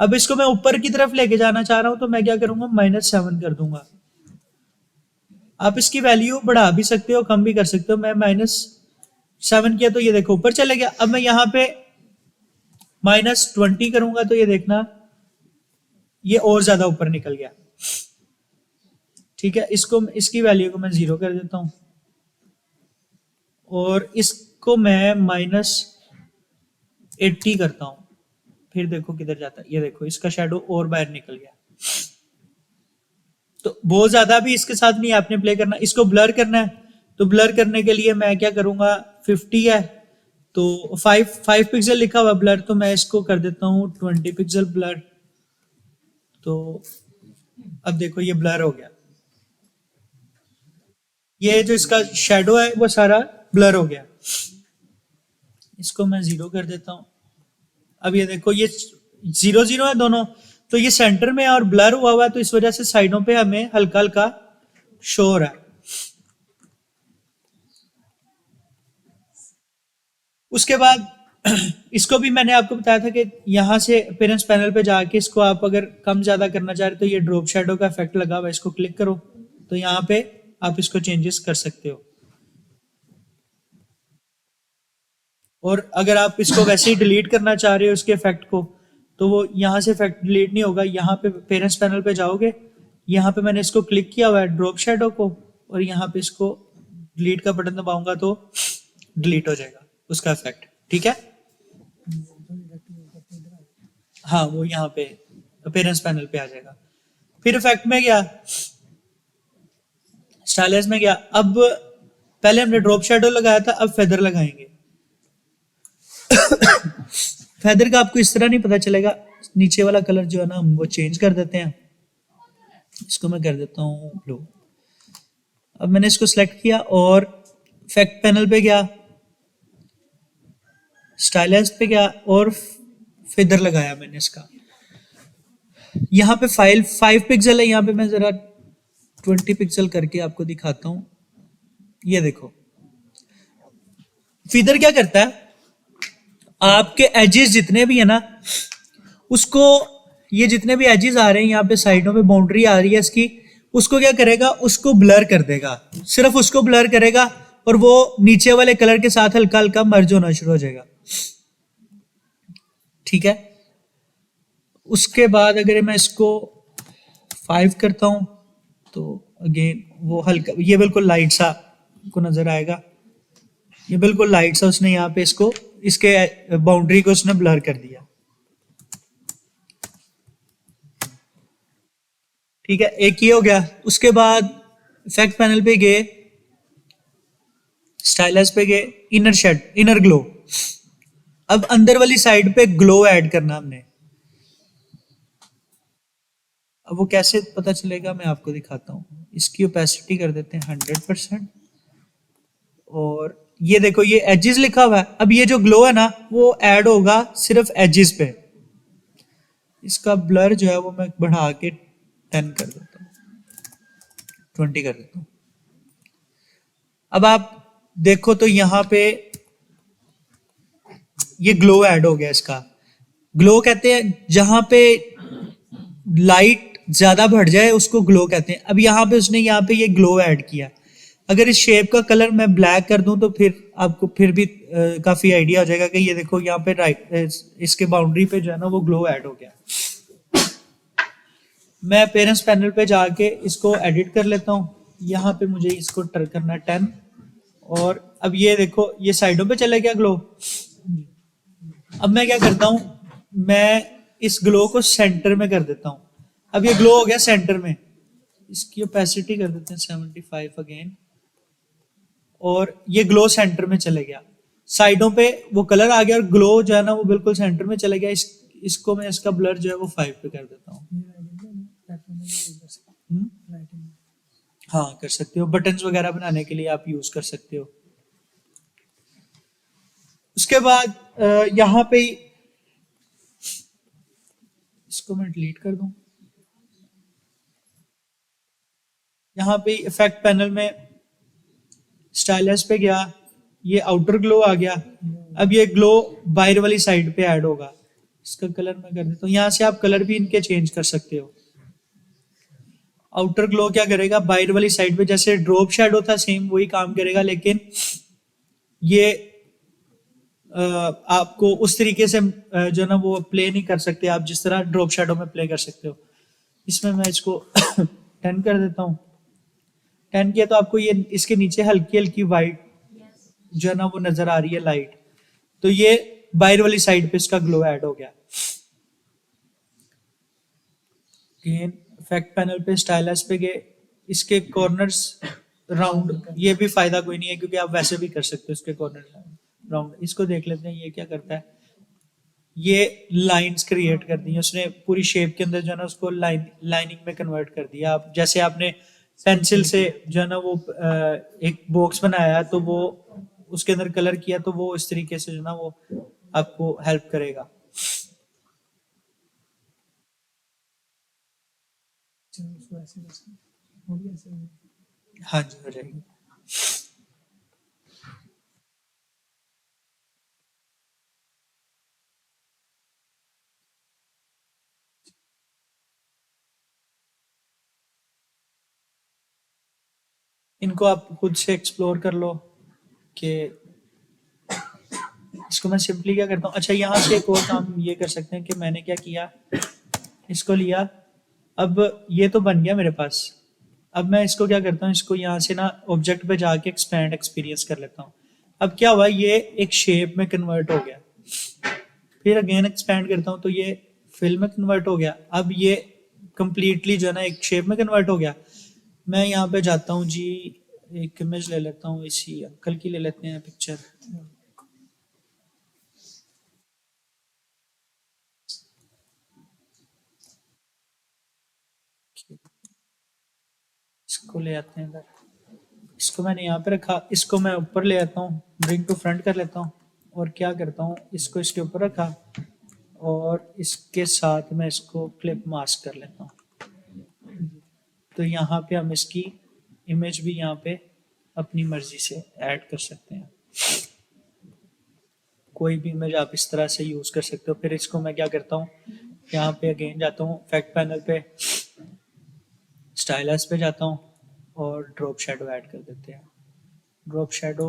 S1: अब इसको मैं ऊपर की तरफ लेके जाना चाह रहा हूं तो मैं क्या करूंगा, -7 कर दूंगा। आप इसकी वैल्यू बढ़ा भी सकते हो, कम भी कर सकते हो। मैं -7 किया तो ये देखो ऊपर चले गया। अब मैं यहां पे -20 करूंगा तो ये देखना ये और ज्यादा ऊपर निकल गया। ठीक है, इसको इसकी वैल्यू को मैं 0 कर देता हूं और इसको मैं -80 करता हूं। फिर देखो किधर जाता है, ये देखो इसका शेडो और बाहर निकल गया। तो बहुत ज्यादा भी इसके साथ नहीं आपने प्ले करना। इसको ब्लर करना है तो ब्लर करने के लिए मैं क्या करूंगा, 50 है तो 5 पिक्सल लिखा हुआ ब्लर, तो मैं इसको कर देता हूं 20 पिक्सल ब्लर। तो अब देखो ये ब्लर हो गया, ये जो इसका शेडो है वो सारा ब्लर हो गया। इसको मैं 0 कर देता हूं। अब ये देखो ये 0 0 है दोनों, तो ये सेंटर में और ब्लर हुआ हुआ है, तो इस वजह से साइडों पे हमें हल्का हल्का शो हो रहा है। उसके बाद इसको भी मैंने आपको बताया था कि यहां से अपीयरेंस पैनल पे जाके इसको आप अगर कम ज्यादा करना चाह रहे तो ये ड्रॉप शेडो का इफेक्ट लगा हुआ है, इसको क्लिक करो तो यहाँ पे आप इसको चेंजेस कर सकते हो। और अगर आप इसको वैसे ही डिलीट करना चाह रहे हो इसके इफेक्ट को, तो वो यहाँ से इफेक्ट डिलीट नहीं होगा। यहाँ पे पेरेंट्स पैनल पे जाओगे, यहाँ पे मैंने इसको क्लिक किया हुआ है ड्रॉप शेडो को, और यहाँ पे इसको डिलीट का बटन दबाऊंगा तो डिलीट हो जाएगा उसका इफेक्ट। ठीक है, हाँ वो यहाँ पे अपीयरेंस पैनल पे आ जाएगा। फिर इफेक्ट में गया, स्टाइलाइज में गया। अब पहले हमने ड्रॉप शेडो लगाया था, अब फेदर लगाएंगे। फेदर का आपको इस तरह नहीं पता चलेगा, नीचे वाला कलर जो है ना हम वो चेंज कर देते हैं। इसको मैं कर देता हूँ ब्लू। अब मैंने इसको सिलेक्ट किया और इफेक्ट पैनल पे गया, स्टाइलाइज पे गया और फेदर लगाया मैंने इसका। यहाँ पे 5 पिक्सल है, यहाँ पे मैं जरा 20 पिक्सल करके आपको दिखाता हूं। ये देखो फीदर क्या करता है, आपके एजेस जितने भी है ना उसको, ये जितने भी एजेस आ रहे हैं यहाँ पे साइडों पे बाउंड्री आ रही है इसकी, उसको क्या करेगा, उसको ब्लर कर देगा, सिर्फ उसको ब्लर करेगा और वो नीचे वाले कलर के साथ हल्का हल्का मर्ज होना शुरू हो जाएगा। ठीक है, उसके बाद अगर मैं इसको 5 करता हूं तो अगेन वो हल्का, ये बिल्कुल लाइट सा को नजर आएगा, ये बिल्कुल लाइट सा उसने यहाँ पे इसको, इसके बाउंड्री को उसने ब्लर कर दिया। ठीक है, एक ये हो गया। उसके बाद इफेक्ट पैनल पे गए, स्टाइलस पे गए, इनर शेड, इनर ग्लो। अब अंदर वाली साइड पे ग्लो ऐड करना हमने। अब वो कैसे पता चलेगा मैं आपको दिखाता हूँ। इसकी ओपेसिटी कर देते हैं 100%। और ये देखो ये एजेस लिखा हुआ है। अब ये जो ग्लो है ना वो ऐड होगा सिर्फ एजेस पे। इसका ब्लर जो है वो मैं बढ़ा के 10 कर देता हूँ, 20 कर देता हूँ। अब आप देखो तो यहाँ पे ये ग्लो ऐड हो गया। इसका ग्लो कहते हैं जहां पे लाइट ज्यादा बढ़ जाए उसको ग्लो कहते हैं। अब यहाँ पे उसने यहाँ पे ये ग्लो ऐड किया। अगर इस शेप का कलर मैं ब्लैक कर दूं तो फिर आपको फिर भी काफी आइडिया हो जाएगा कि ये देखो यहाँ पे राइट इसके बाउंड्री पे जो है ना वो ग्लो ऐड हो गया। मैं पेरेंट्स पैनल पे जाके इसको एडिट कर लेता हूँ। यहाँ पे मुझे इसको टर करना 10 और अब ये देखो ये साइडों पे चले गया ग्लो। अब मैं क्या करता हूँ, मैं इस ग्लो को सेंटर में कर देता हूँ। अब ये ग्लो हो गया सेंटर में। इसकी ओपेसिटी कर देते हैं 75 अगेन और ये ग्लो सेंटर में चले गया। साइडों पे वो कलर आ गया और ग्लो जो है ना वो बिल्कुल सेंटर में चले गया। इसको मैं इसका ब्लर जो है वो 5 पे कर देता हूँ। हाँ कर सकते हो, बटन्स वगैरह बनाने के लिए आप यूज कर सकते हो। उसके बाद यहाँ पे इसको मैं डिलीट कर दूं। यहाँ पे इफेक्ट पैनल में स्टाइलस पे गया, ये आउटर ग्लो आ गया। अब ये ग्लो बाहर वाली साइड पे ऐड होगा। इसका कलर मैं कर देता हूँ। यहाँ से आप कलर भी इनके चेंज कर सकते हो। आउटर ग्लो क्या करेगा, बाहर वाली साइड पे जैसे ड्रॉप शैडो था सेम वही काम करेगा, लेकिन ये आपको उस तरीके से जो ना वो प्ले नहीं कर सकते आप जिस तरह ड्रॉप शैडो में प्ले कर सकते हो। इसमें मैं इसको 10 कर देता हूँ। 10 किया तो आपको ये इसके नीचे हल्की हल्की वाइट जो है ना वो नजर आ रही है लाइट, तो ये बाहर वाली साइड पे इसका ग्लो ऐड हो गया। इफेक्ट पैनल पे स्टाइलस पे गए, इसके कॉर्नर्स राउंड, ये भी फायदा कोई नहीं है क्योंकि आप वैसे भी कर सकते हो इसके कॉर्नर राउंड। इसको देख लेते हैं ये क्या करता है। ये लाइंस क्रिएट कर दी है उसने पूरी शेप के अंदर जो है ना उसको लाइनिंग में कन्वर्ट कर दिया। आप जैसे आपने पेंसिल से जो है ना वो एक बॉक्स बनाया तो वो उसके अंदर कलर किया तो वो इस तरीके से जो ना वो आपको हेल्प करेगा। हाँ जी हो जाएगी। इनको आप खुद से एक्सप्लोर कर लो कि इसको मैं सिंपली क्या करता हूँ। अच्छा यहाँ से एक और काम ये कर सकते हैं कि मैंने क्या किया, इसको लिया, अब ये तो बन गया मेरे पास। अब मैं इसको क्या करता हूँ, इसको यहाँ से ना ऑब्जेक्ट पे जाके एक्सपैंड एक्सपीरियंस कर लेता हूँ। अब क्या हुआ, ये एक शेप में कन्वर्ट हो गया। फिर अगेन एक्सपैंड करता हूँ तो ये फिल में कन्वर्ट हो गया। अब ये कंप्लीटली जो है ना एक शेप में कन्वर्ट हो गया। मैं यहाँ पे जाता हूँ जी, एक इमेज ले लेता हूँ, इसी अंकल की ले लेते हैं पिक्चर। इसको ले आते हैं इधर, इसको मैंने यहाँ पे रखा, इसको मैं ऊपर ले आता हूँ, ब्रिंग टू फ्रंट कर लेता हूँ और क्या करता हूँ इसको इसके ऊपर रखा और इसके साथ मैं इसको क्लिप मास्क कर लेता हूँ। तो यहाँ पे हम इसकी इमेज भी यहाँ पे अपनी मर्जी से ऐड कर सकते हैं। कोई भी इमेज आप इस तरह से यूज कर सकते हो। फिर इसको मैं क्या करता हूँ, यहाँ पे अगेन जाता हूँ इफेक्ट पैनल पे, स्टाइलस पे जाता हूँ और ड्रॉप शैडो ऐड कर देते हैं। ड्रॉप शैडो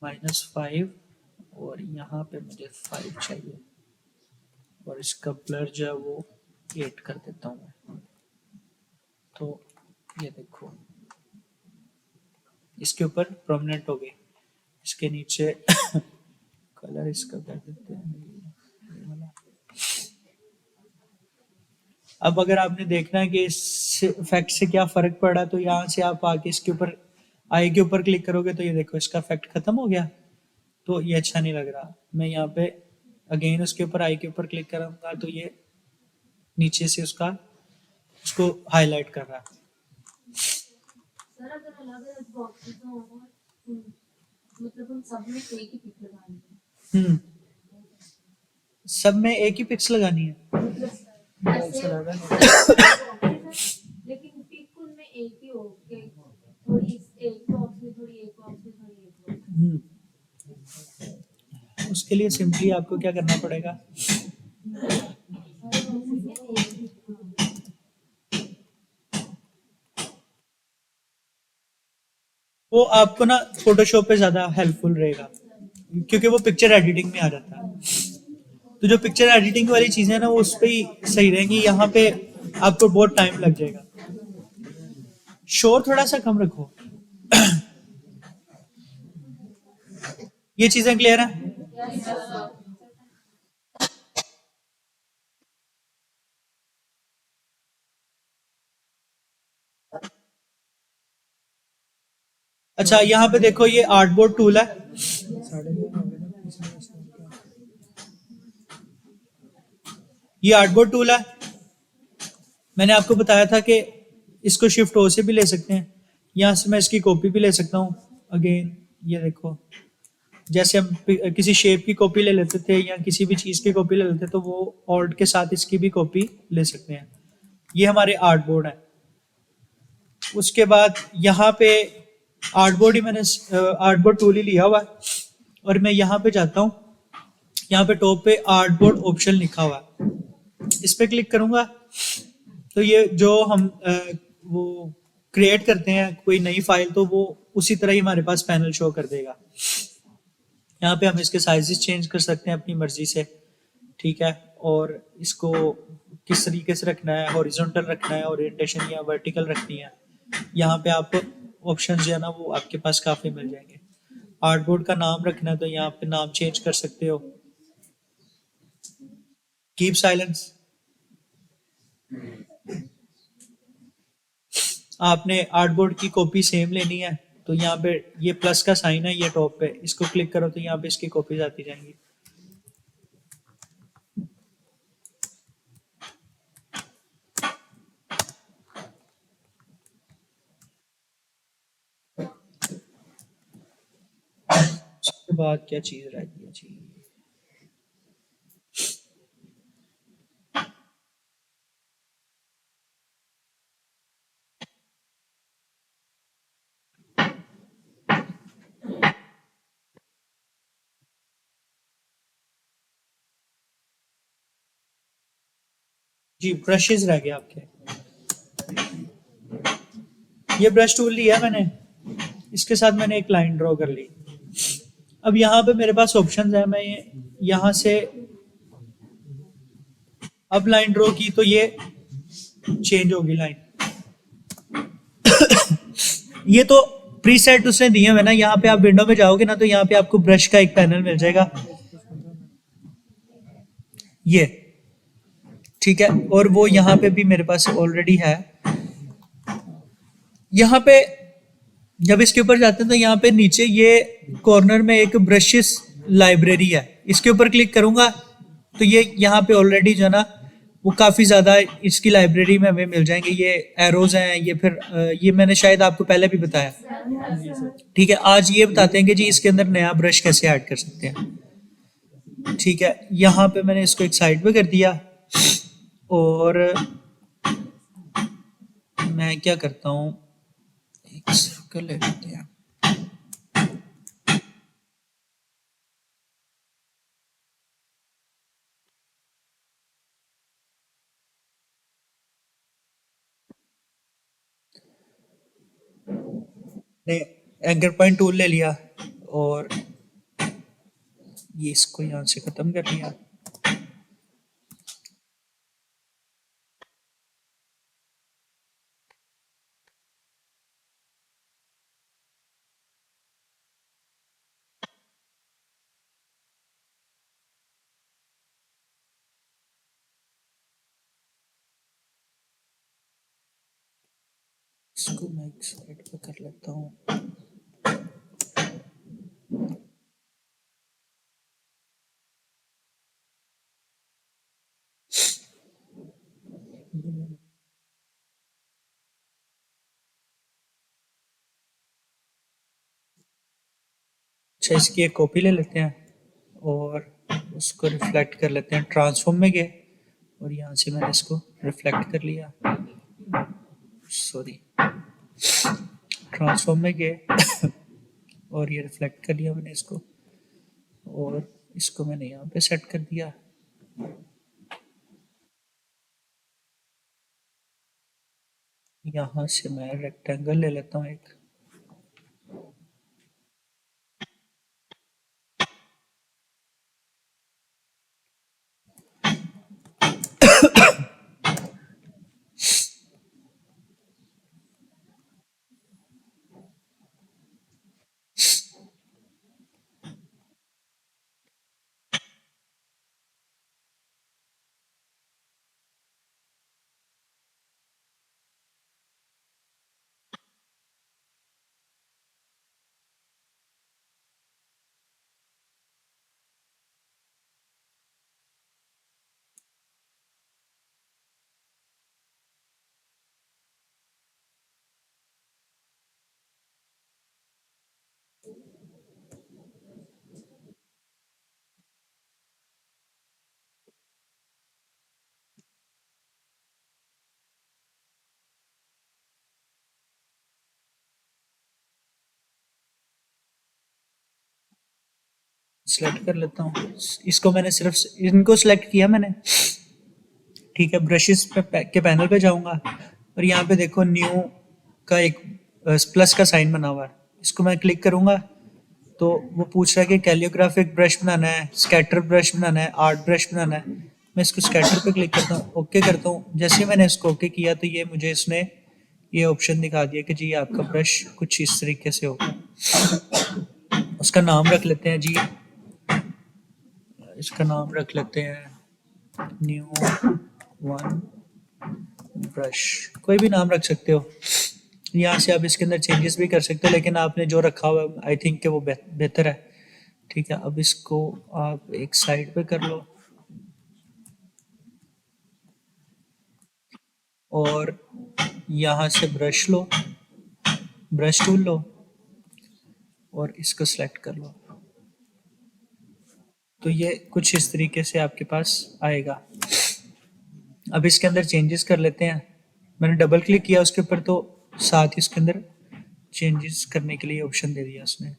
S1: -5 और यहाँ पे मुझे 5 चाहिए और इसका ब्लर जो है वो 8 कर देता हूँ मैं। तो ये देखो इसके ऊपर प्रोमिनेंट हो गई। इसके नीचे कलर इसका कर देते हैं। अब अगर आपने देखना है कि इस इफेक्ट से क्या फर्क पड़ा तो यहाँ से आप आके इसके ऊपर आई के ऊपर क्लिक करोगे तो ये देखो इसका इफेक्ट खत्म हो गया। तो ये अच्छा नहीं लग रहा। मैं यहाँ पे अगेन उसके ऊपर आई के ऊपर क्लिक करूंगा तो ये नीचे से उसको हाईलाइट कर रहा है।
S2: सर अगर अलग-अलग बॉक्सेस हो मतलब उन सब में एक ही पिक लगानी है।
S1: सब में एक ही पिक्स लगानी है।
S2: लेकिन पिक उनमें एक ही हो, थोड़ी एक बॉक्स में थोड़ी एक बॉक्स में थोड़ी एक बॉक्स।
S1: उसके लिए सिंपली आपको क्या करना पड़ेगा, वो आपको ना फोटोशॉप पे ज्यादा हेल्पफुल रहेगा क्योंकि वो पिक्चर एडिटिंग में आ जाता है। तो जो पिक्चर एडिटिंग वाली चीजें है ना वो उस पर ही सही रहेंगी। यहाँ पे आपको बहुत टाइम लग जाएगा। शोर थोड़ा सा कम रखो। ये चीजें क्लियर है? अच्छा यहाँ पे देखो ये आर्टबोर्ड टूल है। ये आर्टबोर्ड टूल है। मैंने आपको बताया था कि इसको शिफ्ट ओ से भी ले सकते हैं। यहाँ से मैं इसकी कॉपी भी ले सकता हूँ। अगेन ये देखो जैसे हम किसी शेप की कॉपी ले लेते थे या किसी भी चीज की कॉपी ले लेते तो वो ऑल्ट के साथ इसकी भी कॉपी ले सकते हैं। ये हमारे आर्टबोर्ड है। उसके बाद यहाँ पे आर्टबोर्ड ही मैंने आर्टबोर्ड टूल ही लिया हुआ है और मैं यहाँ पे जाता हूँ। यहाँ पे टॉप पे आर्टबोर्ड ऑप्शन लिखा हुआ है, इस पे क्लिक करूंगा तो ये जो हम वो क्रिएट करते हैं कोई नई फाइल तो वो उसी तरह ही हमारे पास पैनल शो कर देगा। यहाँ पे हम इसके साइजेस चेंज कर सकते हैं अपनी मर्जी से, ठीक है। और इसको किस तरीके से रखना है, हॉरिजॉन्टल रखना है ओरिएंटेशन या वर्टिकल रखनी है, यहाँ पे आपको ऑप्शन जो है ना वो आपके पास काफ़ी मिल जाएंगे। आर्टबोर्ड का नाम रखना है तो यहाँ पे नाम चेंज कर सकते हो। कीप साइलेंस, आपने आर्टबोर्ड की कॉपी सेम लेनी है तो यहाँ पे ये प्लस का साइन है ये टॉप पे, इसको क्लिक करो तो यहाँ पे इसकी कॉपीज आती जाएंगी। उसके बाद क्या चीज रह गई है जी? जी ब्रशेस रह गए आपके। ये ब्रश टूल लिया मैंने, इसके साथ मैंने एक लाइन ड्रॉ कर ली। अब यहाँ पे मेरे पास ऑप्शंस है, मैं यहाँ से अब लाइन ड्रॉ की तो ये चेंज होगी लाइन। ये तो प्रीसेट उसने दिए हुए ना, यहाँ पे आप विंडो में जाओगे ना तो यहाँ पे आपको ब्रश का एक पैनल मिल जाएगा ये, ठीक है। और वो यहाँ पे भी मेरे पास ऑलरेडी है। यहाँ पे जब इसके ऊपर जाते हैं तो यहाँ पे नीचे ये कॉर्नर में एक ब्रशेस लाइब्रेरी है, इसके ऊपर क्लिक करूंगा तो ये यहाँ पे ऑलरेडी जो है ना वो काफ़ी ज़्यादा इसकी लाइब्रेरी में हमें मिल जाएंगे। ये एरोज हैं, ये फिर ये मैंने शायद आपको पहले भी बताया, ठीक है। आज ये बताते हैं कि जी इसके अंदर नया ब्रश कैसे ऐड कर सकते हैं, ठीक है। यहाँ पे मैंने इसको एक साइड पे कर दिया और मैं क्या करता हूँ, एक सर्कल ले लेते हैं। ने एंकर पॉइंट टूल ले लिया और ये इसको यहाँ से ख़त्म कर लिया। इसको मैं एक साइड पे कर लेता हूँ। अच्छा, इसकी एक कॉपी ले लेते हैं और उसको रिफ्लेक्ट कर लेते हैं। ट्रांसफॉर्म में गए और यहाँ से मैंने इसको रिफ्लेक्ट कर लिया, सॉरी ट्रांसफॉर्म में गए और ये रिफ्लेक्ट कर लिया मैंने इसको और इसको मैंने यहाँ पे सेट कर दिया। यहाँ से मैं रेक्टेंगल ले लेता हूँ एक, सेलेक्ट कर लेता हूँ। इसको मैंने सिर्फ इनको सेलेक्ट किया मैंने, ठीक है। ब्रशेस के पैनल पे जाऊंगा और यहाँ पे देखो न्यू का एक प्लस का साइन बना हुआ है, इसको मैं क्लिक करूंगा तो वो पूछ रहा है कि कैलियोग्राफिक ब्रश बनाना है, स्कैटर ब्रश बनाना है, आर्ट ब्रश बनाना है। मैं इसको स्कैटर पे क्लिक करता हूँ, ओके करता हूँ। जैसे ही मैंने इसको ओके किया तो ये मुझे इसने ये ऑप्शन दिखा दिया कि जी आपका ब्रश कुछ इस तरीके से होगा। उसका नाम रख लेते हैं जी, इसका नाम रख लेते हैं न्यू वन ब्रश, कोई भी नाम रख सकते हो। यहाँ से आप इसके अंदर चेंजेस भी कर सकते हो, लेकिन आपने जो रखा हुआ है आई थिंक कि वो बेहतर है, ठीक है। अब इसको आप एक साइड पे कर लो और यहाँ से ब्रश लो, ब्रश टूल लो और इसको सेलेक्ट कर लो, तो ये कुछ इस तरीके से आपके पास आएगा। अब इसके अंदर चेंजेस कर लेते हैं। मैंने डबल क्लिक किया उसके ऊपर तो साथ ही इसके अंदर चेंजेस करने के लिए ऑप्शन दे दिया उसने।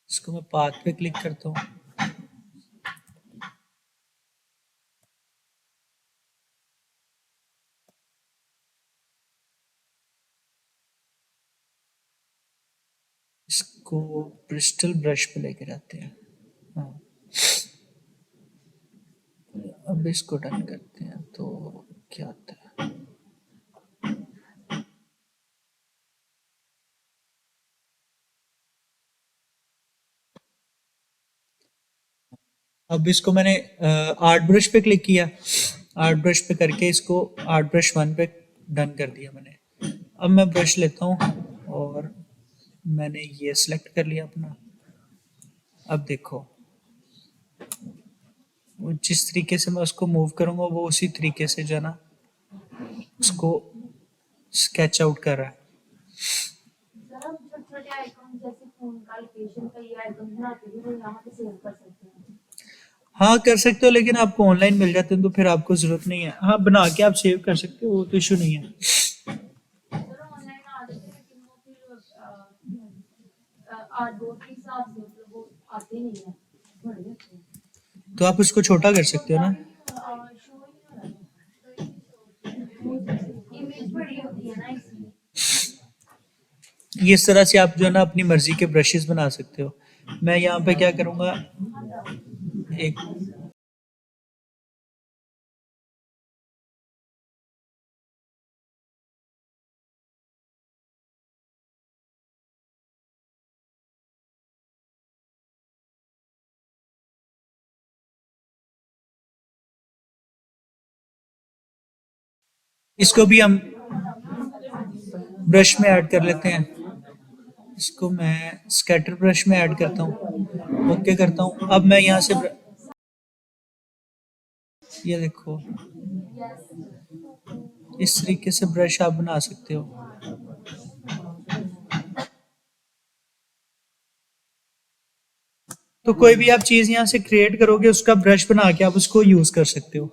S1: इसको मैं पाथ पे क्लिक करता हूँ, इसको ब्रिस्टल ब्रश पे लेके जाते हैं। हाँ, अब इसको डन करते हैं तो क्या आता है। अब इसको मैंने आर्ट ब्रश पे क्लिक किया, आर्ट ब्रश पे करके इसको आर्ट ब्रश 1 पे डन कर दिया मैंने। अब मैं ब्रश लेता हूँ और मैंने ये सिलेक्ट कर लिया अपना। अब देखो वो जिस तरीके से मैं उसको मूव करूंगा वो उसी तरीके से जो है ना उसको स्केच आउट कर रहा है।
S3: सर हम छोटे-छोटे आइकन जैसे फ़ोन का लोकेशन का ये आइकन बनाते थे वो यहाँ पे सेव कर सकते हैं।
S1: हाँ कर सकते हो, लेकिन आपको ऑनलाइन मिल जाते हैं तो फिर आपको जरूरत नहीं है। हाँ बना के आप सेव कर सकते हो, वो तो इशू नहीं है।
S3: सर ऑनलाइन आ जाते हैं लेकिन वो फिर आर्टबोर्ड के हिसाब से मतलब वो आते नहीं है, बड़े होते हैं।
S1: तो आप उसको छोटा कर सकते हो ना।
S3: शो ही नहीं हो रहा है। इमेज बड़ी होती है ना इसलिए।
S1: ये इस तरह से आप जो है ना अपनी मर्जी के ब्रशेस बना सकते हो। मैं यहाँ पे क्या करूँगा, एक इसको भी हम ब्रश में ऐड कर लेते हैं। इसको मैं स्कैटर ब्रश में ऐड करता हूँ, ओके करता हूँ। अब मैं यहाँ से ये देखो इस तरीके से ब्रश आप बना सकते हो। तो कोई भी आप चीज यहाँ से क्रिएट करोगे उसका ब्रश बना के आप उसको यूज कर सकते हो।